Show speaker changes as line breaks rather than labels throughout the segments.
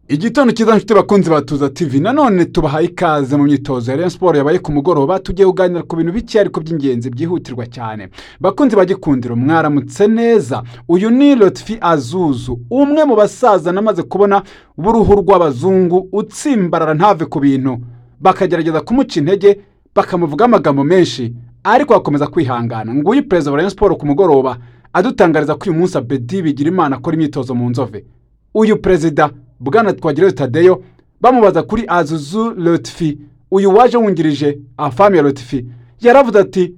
Igitondo cyiza nshuti bakunzi batuza TV nanone tubahaye ikaze mu myitozo ya Rayon Sport yabaye ku mugoroba tugiye kuganira ku bintu bike ariko by'ingenzi byihutirwa cyane. Bakunzi bagikundiro mwaramutse neza. Uyu ni Lotfi Azuzu, umwe mu basaza namaze kubona buruhu rw'abazungu utsimbarara ntave ku bintu, bakagerageza kumuca intege bakamuvuga amagambo menshi ariko akomeza kwihangana. Nguyu Perezida wa Rayon Sport ku mugoroba adutangariza ko uyu munsi Abedi Bigirimana akora imyitozo mu Nzove. Uyu Perezida Bwana Twagirayo Tadeyo bamubaza kuri Azuzu Lotfi, uyu waje wungirije afami ya Lotfi, yaravuze ati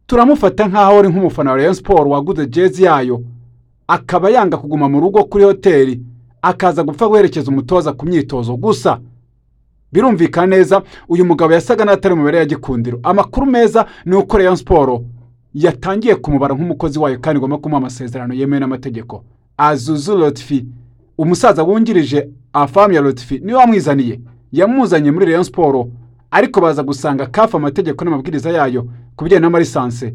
turamufata nk'aho ari nk'umufana wa Rayon Sport waguze jezi yayo akaba yanga kuguma mu rugo kuri hoteli akaza gupfa guherekeza umutoza ku myitozo gusa. Birumvikana neza uyu mugabo yasaga n'atari mu bere ya Gikundiro. Amakuru meza ni uko Rayon Sport yatangiye kumubara nk'umukozi wayo kandi ngoma kumuha amasezerano yemewe n'amategeko. Azuzu Lotfi, umusaza wungirije afami ya Lotfi, niwe wamwizaniye, yamuzanye muri Rayon Sport ariko baza gusanga kafa amategeko n'amabwiriza yayo kubijyanye n'amalisanse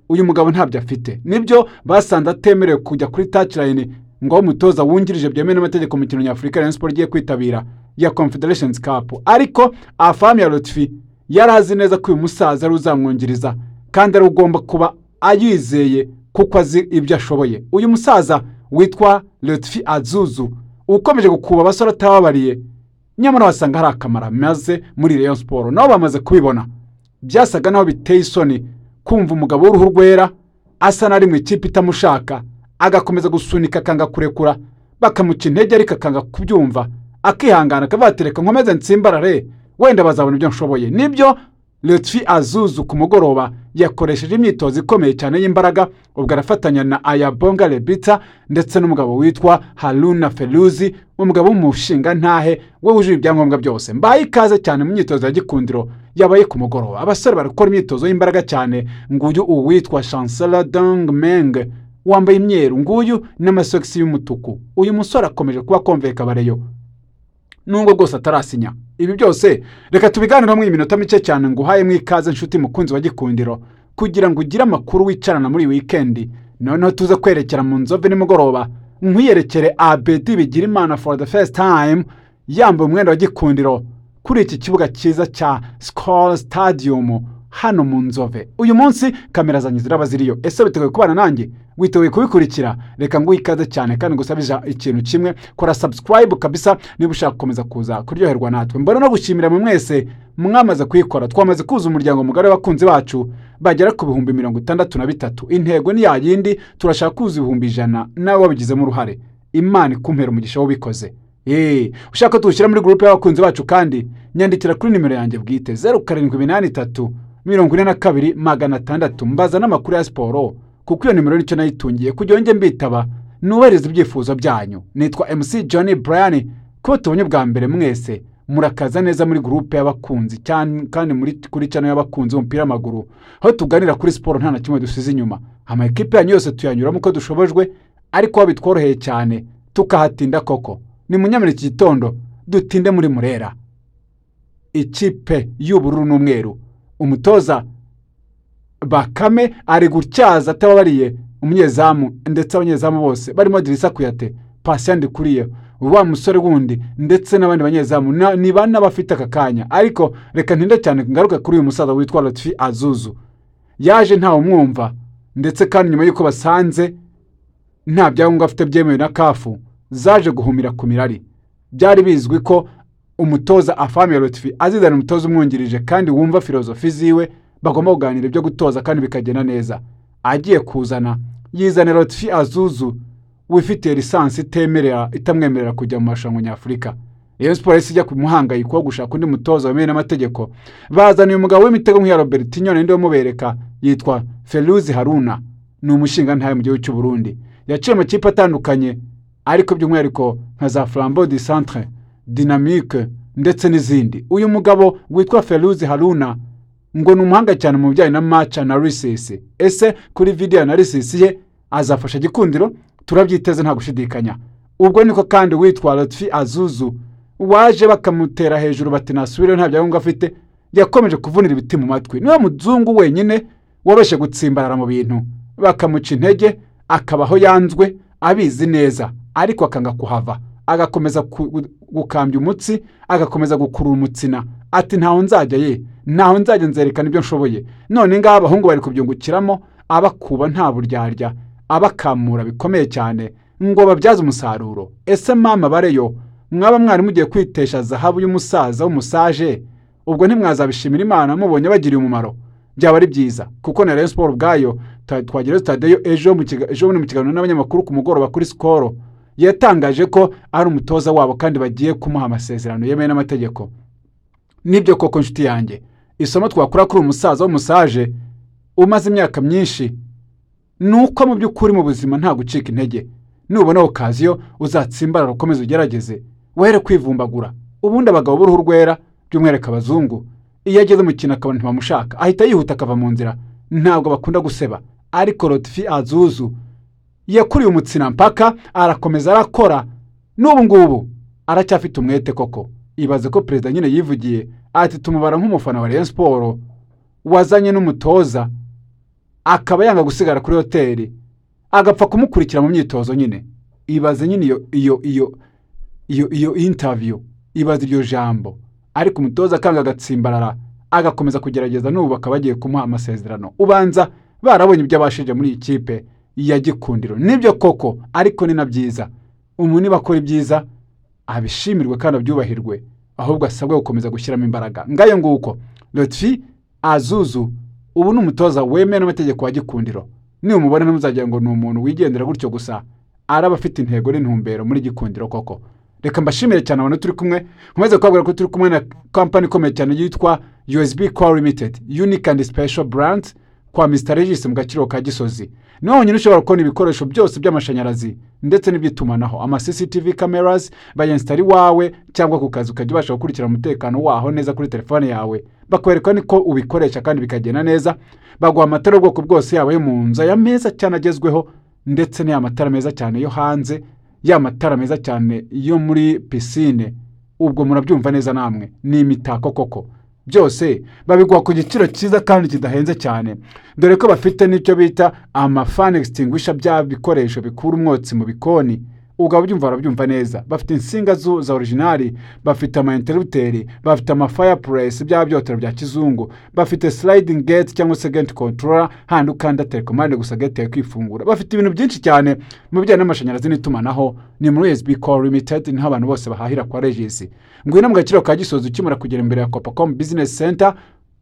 uyu mugabo ntabyo afite. Nibyo basanze atemerewe kujya kuri touchline ngo umutoza wungirije byemewe n'amategeko mu kintu nyafurika Rayon Sport igiye kwitabira ya Confederations Cup, ariko afami ya Lotfi yarazi neza ko uyu musaza ari uzamwungiriza kandi ari ugomba kuba ayizeye kuko azi ibyo ashoboye. Uyu musaza witwa Lotfi Azuzu ukomeje gukuba abasore atababariye, nyamara wasanga hari akamara maze muri Rayon Sport nabo bamaze kubibona. Byasaga naho biteye isoni kumva umugabo w'uruhu rwera asa nari mu ikipe itamushaka agakomeza gusunika akanga kurekura, bakamuca intege ariko akanga kubyumva akihangana akabatereka nkomeze nsimbarare wenda bazabona ibyo nshoboye. Nibyo Lotfi Azuzu ku mugoroba yakoresheje imyitozo ikomeye cyane y'imbaraga, ubwo arafatanya na Ayabonga Lebita ndetse n'umugabo witwa Haruna Feruzi, umugabo w'umushinga ntahe we wujuje ibyangombwa byose. Mbaye ikaze cyane mu myitozo ya Gikundiro yabaye ku mugoroba. Abasore barakora imyitozo y'imbaraga cyane. Nguyu uwitwa Chancellor Dong Meng wambaye imyeru, nguyu n'amasogisi y'umutuku. Uyu musore akomeje kuba konveka bareyo nubwo rwose atarasinya. Ibi byose reka tubiganiramo iminota mike cyane. Nguhaye mwikaze nshuti mukunzi wa Gikundiro kugira ngo ugire amakuru wicarana muri weekend. Noneho tuze kwerekera mu Nzove nimugoroba nkwiyerekere Abedi Bigirimana for the first time yambaye umwenda wa Gikundiro kuri iki kibuga cyiza cya Skol Stadium hano mu Nzove. Uyu munsi kamera zanyu ziraba ziriyo. Ese biteguye kubana nanjye? Witeguye kubikurikira? Reka nguhe ikaze cyane kandi ngusabije ikintu kimwe, kora subscribe kabisa niba ushaka gukomeza kuza kuryoherwa natwe. Mbona no gushimira mu mwese mwamaze kuyikora. Twamaze kuza umuryango mugari w'abakunzi bacu bagera ku 63,000. Intego ni yayindi, turashaka kuza 100,000 nawe wabigizemo uruhare. Imana ikumpera umugisha w'ubikoze. Ushaka tuwushyira muri groupe y'abakunzi bacu kandi nyandikira kuri nimero yanjye bwite 0783 42 600 mbaza n'amakuru ya siporo, kuko iyo nimero nicyo nayitungiye kugira ngo mbitaba nubahiriza ibyifuzo byanyu. Nitwa MC Johnny Brian, ko tubonye bwa mbere mwese murakaza neza muri groupe y'abakunzi cyane kandi muri kuri channel y'abakunzi umupira w'amaguru, aho tuganira kuri siporo nta na kimwe dusize inyuma. Ama equipe yanyu yose tuyanyuramo uko dushobojwe, ariko wabitworoheye cyane tukahatinda koko. Ni munyamira iki gitondo dutinde muri Murera, ikipe y'ubururu n'umweru. Umutoza Bakame ari gutyaza atababariye umunyezamu ndetse abanyezamu bose barimo Dirisa Kuyate, Patient Ndikuriye, wa musore wundi ndetse n'abandi banyezamu ni bana bafite akakanya. Ariko reka ntinde cyane ngaruka kuri uyu musaza witwa Lotfi Azuzu. Yaje ntawe umwumva ndetse kandi nyuma yuko basanze nta byangombwa afite byemewe na kafu zaje guhumira ku mirari. Byari bizwi ko umutoza afami ya Lotfi azizana umutoza umwungirije kandi wumva filozofi ziwe bagomba kuganira ibyo gutoza kandi bikagenda neza. Agiye kuzana yizana Lotfi Azuzu wifitiye lisansi itamwemerera kujya mu marushanwa nyafurika. Rayon Sport ijya kumuhangayiko wo gushaka undi mutoza wemewe n'amategeko. Bazaniye umugabo w'imitego nk'iya Robertinho n'indi mubereka yitwa Feruzi Haruna, ni umushinga ntaye mu gihugu cy'u Burundi. Yaciye mu kipe atandukanye ariko by'umwihariko nka za Flambeau du Centre, Dynamique ndetse n'izindi. Uyu mugabo witwa Feruzi Haruna ngo ni umuhanga cyane mu bijyanye na match analysis. Ese kuri video analysis ye azafasha Gikundiro? Turabyiteze nta gushidikanya. Ubwo niko kandi witwa Lotfi Azuzu waje bakamutera hejuru bati nasubire nta byangombwa afite, yakomeje kuvunira ibiti mu matwi. Niwe muzungu wenyine wabashe gutsimbarara mu bintu bakamuca intege akabaho yanzwe abizi neza, ariko akanga kuhava agakomeza gukambya umutsi, agakomeza gukurura umutsina, ati ntaho nzajya ntaho nzajya nzerekana ibyo nshoboye. None ngaho abahungu bari kubyungukiramo, abakuba nta buryarya, abakamura bikomeye cyane ngo babyaze umusaruro. Ese mama bareyo, mwaba mwari mugiye kwitesha zahabu y'umusaza w'umusaje, ubwo ntimwazabishimira Imana mubonye bagiriye umumaro? Byaba ari byiza, kuko na Rayon Sport ubwayo twagira Tadeyo ejo mu kiganiro n'abanyamakuru ku mugoroba kuri Skol yatangaje ko ari umutoza wabo kandi bagiye kumuha amasezerano yemewe n'amategeko. Nibyo koko nshuti yanjye, isomo twakura kuri umusaza w'umusaje umaze imyaka myinshi nuko mu by'ukuri mu buzima nta gucika intege. Nubona okaziyo uzatsimbarara ukomeze ugerageze, were kwivumbagura. Ubundi abagabo b'uruhu rwera by'umwereka abazungu, iyo ageze mu kintu akabona ntibamushaka ahita yihuta akava mu nzira, ntabwo bakunda guseba. Ariko Lotfi Azuzu yakuriye umutsina mpaka arakomeza arakora, n'ubu ngubu aracyafite umwete koko. Ibaze ko perezida nyine yivugiye ati tumubara nk'umufana wa Rayon Sport wazanye n'umutoza akaba yanga gusigara kuri hoteli agapfa kumukurikira mu myitozo nyine. Ibaze nyine iyo interview, ibaze iryo jambo. Ariko umutoza akanga agatsimbarara agakomeza kugerageza, n'ubu bakaba bagiye kumuha amasezerano. Ubanza barabonye ibyo abashije muri iyi kipe ya Gikundiro. Nibyo koko, ariko ni na byiza umuntu niba akora ibyiza abishimirwe kandi abyubahirwe, ahubwo asabwe gukomeza gushyiramo imbaraga. Ngayo nguko Lotfi Azuzu ubu ni umutoza wemewe n'amategeko wa Gikundiro. Ni umubona numuzagira ngo ni umuntu wigendera gutyo gusa, araba afite intego n'intumbero muri Gikundiro koko. Reka mbashimire cyane abantu turi kumwe, nkomeze kubabwira ko turi kumwe na company ikomeye cyane yitwa USB Core Limited, unique and special brand kwa Mr. Regis mu Gakiriro ka Gisozi. Niho nyine ushobora kubona ibikoresho byose by'amashanyarazi ndetse n'iby'itumanaho, ama CCTV cameras bayinstalli wawe cyangwa ku kazi ukajya ubasha gukurikira umutekano waho neza kuri telefone yawe, bakwereka niko ubikoresha kandi bikagenda neza. Baguha amatara y'ubwoko bwose, yaba yo mu nzu ya meza cyane agezweho, ndetse n'aya matara meza cyane yo hanze, ya matara meza cyane yo muri piscine. Ubwo murabyumva neza namwe, ni imitako koko. Byose babiguha ku giciro cyiza kandi kidahenze cyane, dore ko bafite n'icyo bita ama fan extinguisher bya bikoresho bikura umwotsi mu bikoni. Ubwo barabyumva neza. Bafite insinga za originali, bafite ama interrupteri, bafite ama fireplace bya byotero bya kizungu, bafite sliding gate cyangwa se gate controller handi ukanda telecommande gusa gate ya kwifungura. Bafite ibintu byinshi cyane mu bijyanye n'amashanyarazi n'itumanaho. Ni muri USB Core Limited, niho abantu bose bahahira kwa Regis. Ngwino mu Gakiriro ka Gisozi ukimara kugera imbere ya Copacom Business Center,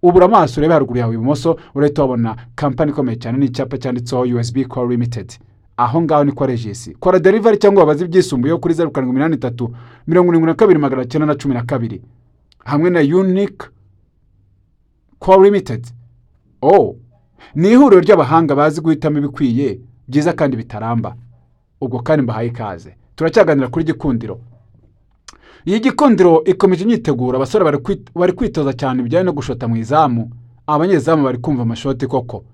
ubura amaso urebe haruguru yawe ibumoso, urahita wabona company ikomeye cyane n'icyapa cyanditseho USB Core Limited. Aho ngaho ni kwa Regis. Kora delivery cyangwa wabaze ibyisumbuyeho kuri 0783 72 hamwe na Unique Core Limited. Ni ihuriro ry'abahanga bazi guhitamo ibikwiye byiza kandi bitaramba. Ubwo kandi mbahaye ikaze. Turacyaganira kuri Gikundiro. Iyi Gikundiro ikomeje imyitegura, abasore bari kwitoza cyane ibijyanye no gushota mu izamu. Abanyezamu bari kumva amashoti koko.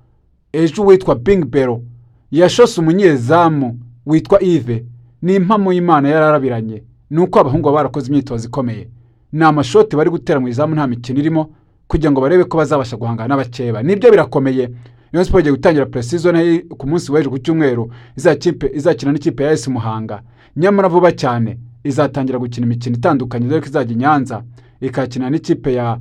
Ejo witwa Bing Bero yashose umunyezamu witwa Yves, ni impamo y'Imana yararabiranye. Nuko abahungu barakoze imyitozo ikomeye, ni amashoti bari gutera mu izamu nta mikino irimo, kugira ngo barebe ko bazabasha guhangana n'abakeba. Nibyo birakomeye. Rayon Sport igiye gutangira pre-season ku munsi w'ejo ku cyumweru, izakina n'ikipe ya AS Muhanga. Nyamara vuba cyane izatangira gukina imikino itandukanye, dore ko izajya Nyanza ikakina n'ikipe ya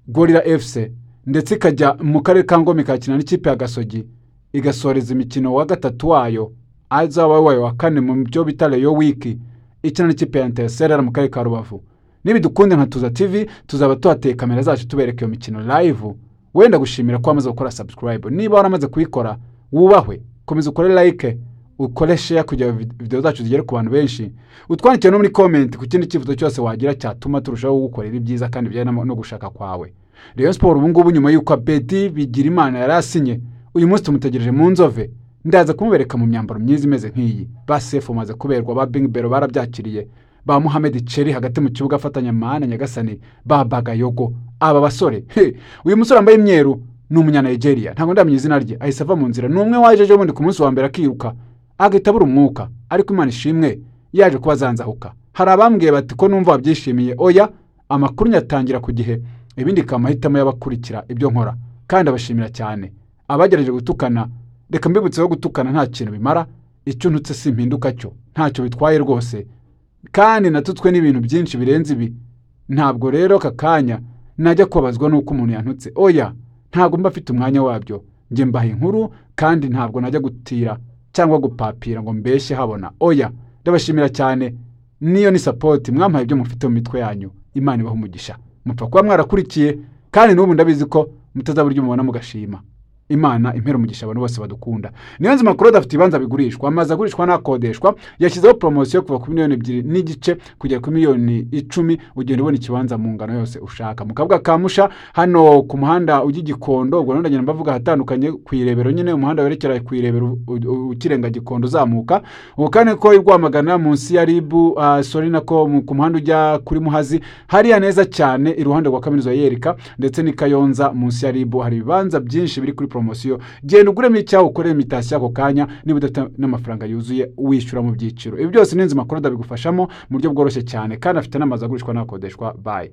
Gorilla FC, ndetse ikajya mu karere ka Ngoma ikakina n'ikipe ya Gasogi, igasoreza imikino wa gatatu wayo azaba wayo wa kane mu byo bita Rayon Week, ikina n'ikipe ya Intercellera mu karere ka Rubavu. Nibidukunde nka Tuza TV tuzaba tuhateye kamera zacu tubereka iyo mikino live. Wenda gushimira ko wamaze gukora subscribe. Niba waramaze kuyikora wubahwe, komeza ukore like, ukore share kugira video zacu zigere ku bantu benshi. Utwandikire no muri comment ku kindi kivuzo cyose wagira cyatuma turushaho gukorera ibyiza kandi bijyana no gushaka kwawe. Rayon Sport ubu ngubu nyuma y'uko Bedi Bigirimana yarasinye, uyu munsi tumutegereje mu Nzove. Ndaza kumubereka mu myambaro myiza imeze nk'iyi. Basef umaze kuberwa, ba Bing Bero barabyakiriye, ba Mohamed Cheri hagati mu kibuga afatanya Mana Nyagasani, ba Bagayogo. Aba basore, uyu musore ambaye imyeru ni umunya Nigeria, ntabwo ndamenye izina rye, ahise ava mu nzira. Ni umwe waje ejo bundi ku munsi wa mbere akiruka agahita abura umwuka, ariko Imana ishimwe yaje kuba zanzahuka. Hari abambwiye bati ko numva babyishimiye. Oya, amakuru nyatangira ku gihe, ibindi kamahitamo y'abakurikira ibyo nkora, kandi abashimira cyane. Abagerageje gutukana, reka mbibutseho gutukana nta kintu bimara, icyo ntutse simpinduka cyo ntacyo bitwaye rwose. kandi natutswe n'ibintu byinshi birenze ibi. Ntabwo rero aka kanya najya kubabazwa n'uko umuntu yantutse. Oya, ntabwo mba afite umwanya wabyo. Njye mbaha inkuru kandi ntabwo najya gutira cyangwa gupapira ngo mbeshye habona. Oya, ndabashimira cyane, niyo ni sapoti mwampaye ibyo mufite mu mitwe yanyu. Imana ibahe umugisha. Mupfa kuba mwarakurikiye kandi n'ubu ndabizi ko mutazabura ibyo mubona mugashima. Imana impera umugisha abantu bose badukunda. Niyonzima Claude afite ibibanza bigurishwa, amaze agurishwa n'akodeshwa, yashyizeho poromosiyo kuva ku miliyoni 2.5 kugera ku miliyoni 10. Ugenda ubona ikibanza mu ngano yose ushaka mu Kabuga ka Musha, hano ku muhanda ujya Gikondo. Ubwo ndagenda mbavuga hatandukanye ku Irebero, nyine umuhanda werekera ku Irebero ukirenga Gikondo uzamuka. Ubu kandi ko Rwamagana munsi ya Ribu, sorry nako ku muhanda ujya kuri Muhazi, hariya neza cyane iruhande rwa kaminuza Yerika, ndetse ni Kayonza munsi ya Ribu hari ibibanza byinshi biri kuri poromosiyo. Genda uguremo icyaho ukorere imitasiyo ako kanya, niba udafite n'amafaranga yuzuye wishyura mu byiciro. Ibi byose Niyonzima Claude abigufashamo mu buryo bworoshye cyane, kandi afite n'amazu agurishwa n'akodeshwa. Bye.